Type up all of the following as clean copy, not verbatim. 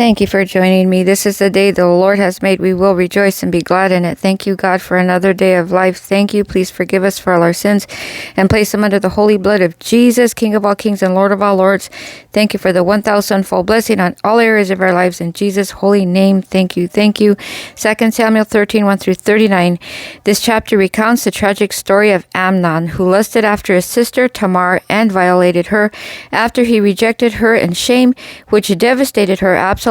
Thank you for joining me. This is the day the Lord has made. We will rejoice and be glad in it. Thank you, God, for another day of life. Thank you. Please forgive us for all our sins and place them under the holy blood of Jesus, King of all kings and Lord of all lords. Thank you for the 1,000-fold blessing on all areas of our lives. In Jesus' holy name, thank you. Thank you. 2 Samuel 13, 1 through 39. This chapter recounts the tragic story of Amnon, who lusted after his sister Tamar and violated her. After he rejected her in shame, which devastated her, Absalom,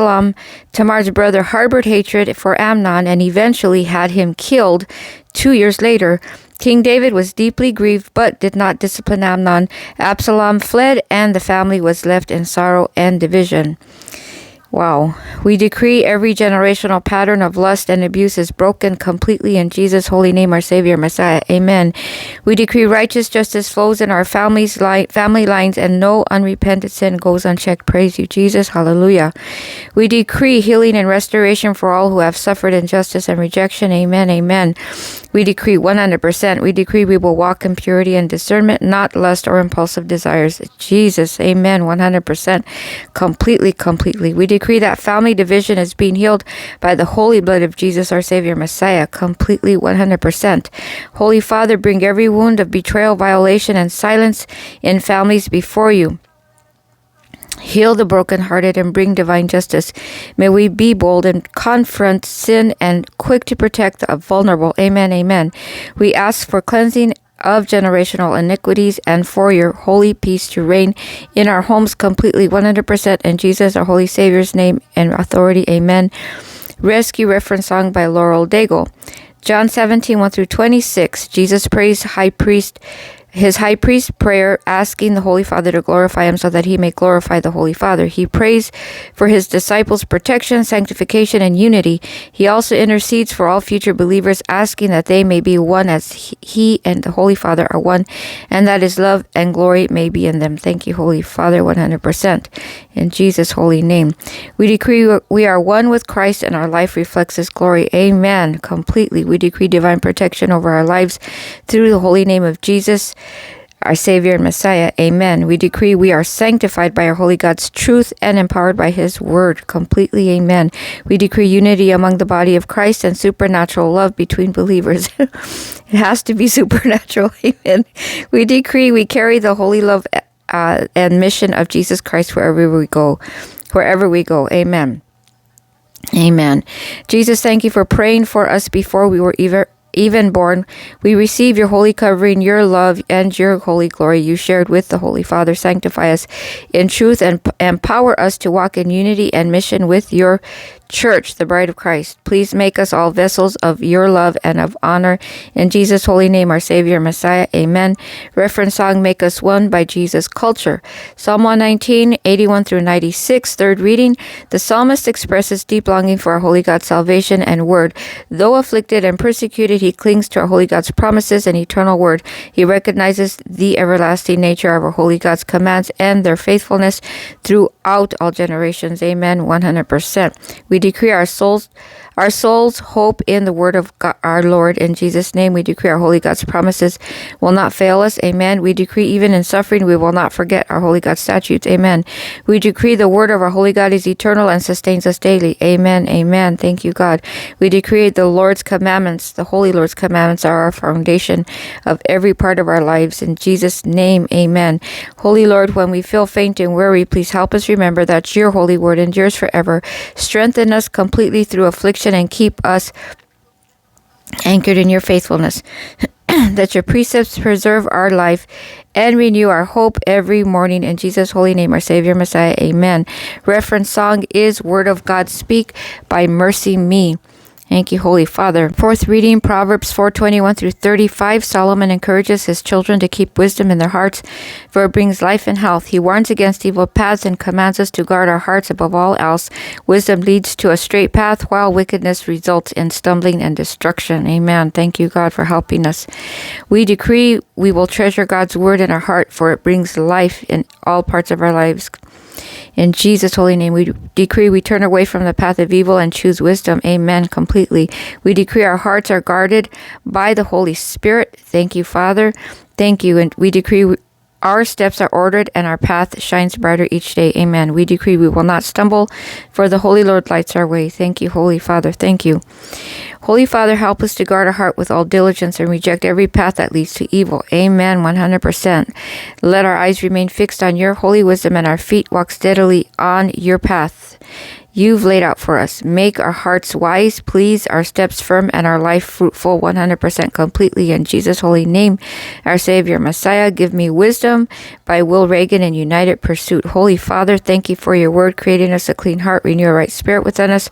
Tamar's brother, harbored hatred for Amnon and eventually had him killed. 2 years later, King David was deeply grieved but did not discipline Amnon. Absalom fled and the family was left in sorrow and division. Wow. We decree every generational pattern of lust and abuse is broken completely in Jesus' holy name, our Savior, Messiah. Amen. We decree righteous justice flows in our family lines and no unrepented sin goes unchecked. Praise you, Jesus. Hallelujah. We decree healing and restoration for all who have suffered injustice and rejection. Amen. Amen. We decree 100%. We decree we will walk in purity and discernment, not lust or impulsive desires. Jesus. Amen. 100%. Completely. We decree that family division is being healed by the holy blood of Jesus, our Savior, Messiah. Completely, 100%. Holy Father, bring every wound of betrayal, violation, and silence in families before you. Heal the brokenhearted and bring divine justice. May we be bold and confront sin and quick to protect the vulnerable. Amen, amen. We ask for cleansing of generational iniquities and for your holy peace to reign in our homes completely, 100%. In Jesus, our holy Savior's name and authority. Amen. Rescue reference song by Laurel Daigle. John 17, 1 through 26. Jesus prays his high priest prayer, asking the Holy Father to glorify him so that he may glorify the Holy Father. He prays for his disciples' protection, sanctification, and unity. He also intercedes for all future believers, asking that they may be one as he and the Holy Father are one, and that his love and glory may be in them. Thank you, Holy Father, 100%. In Jesus' holy name. We decree we are one with Christ and our life reflects his glory. Amen. Completely. We decree divine protection over our lives through the holy name of Jesus, our Savior and Messiah. Amen. We decree we are sanctified by our holy God's truth and empowered by his word. Completely. Amen. We decree unity among the body of Christ and supernatural love between believers. It has to be supernatural. Amen. We decree we carry the holy love and mission of Jesus Christ wherever we go. Amen. Amen. Jesus, thank you for praying for us before we were even born. We receive your holy covering, your love, and your holy glory you shared with the Holy Father. Sanctify us in truth and empower us to walk in unity and mission with your church, the bride of Christ. Please make us all vessels of your love and of honor. In Jesus' holy name, our Savior, Messiah. Amen. Reference song, Make Us One by Jesus Culture. Psalm 119, 81 through 96, third reading. The psalmist expresses deep longing for our holy God's salvation and word. Though afflicted and persecuted, he clings to our holy God's promises and eternal word. He recognizes the everlasting nature of our holy God's commands and their faithfulness throughout all generations. Amen. 100%. We decree our souls hope in the word of God, our Lord. In Jesus' name, we decree our holy God's promises will not fail us. Amen. We decree even in suffering, we will not forget our holy God's statutes. Amen. We decree the word of our holy God is eternal and sustains us daily. Amen. Amen. Thank you, God. We decree the Lord's commandments, the holy Lord's commandments are our foundation of every part of our lives. In Jesus' name, amen. Holy Lord, when we feel faint and weary, please help us remember that your holy word endures forever. Strengthen us completely through affliction and keep us anchored in your faithfulness. That your precepts preserve our life and renew our hope every morning. In Jesus' holy name, our Savior, Messiah. Amen. Reference song is Word of God Speak by Mercy Me. Thank you, Holy Father. Fourth reading, Proverbs 4:21 through 35. Solomon encourages his children to keep wisdom in their hearts, for it brings life and health. He warns against evil paths and commands us to guard our hearts above all else. Wisdom leads to a straight path, while wickedness results in stumbling and destruction. Amen. Thank you, God, for helping us. We decree we will treasure God's word in our heart, for it brings life in all parts of our lives. In Jesus' holy name, we decree we turn away from the path of evil and choose wisdom. Amen. Completely. We decree our hearts are guarded by the Holy Spirit. Thank you, Father. Thank you. And we decree our steps are ordered and our path shines brighter each day. Amen. We decree we will not stumble, for the Holy Lord lights our way. Thank you, Holy Father. Thank you. Holy Father, help us to guard our heart with all diligence and reject every path that leads to evil. Amen. 100%. Let our eyes remain fixed on your holy wisdom and our feet walk steadily on your path you've laid out for us. Make our hearts wise, please, our steps firm, and our life fruitful 100% completely. In Jesus' holy name, our Savior, Messiah, give me wisdom by Will Reagan and United Pursuit. Holy Father, thank you for your word, creating us a clean heart, renew a right spirit within us.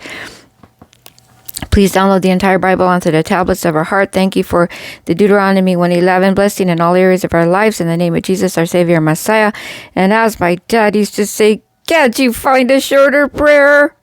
Please download the entire Bible onto the tablets of our heart. Thank you for the Deuteronomy 1:11 blessing in all areas of our lives. In the name of Jesus, our Savior, Messiah. And as my dad used to say, can't you find a shorter prayer?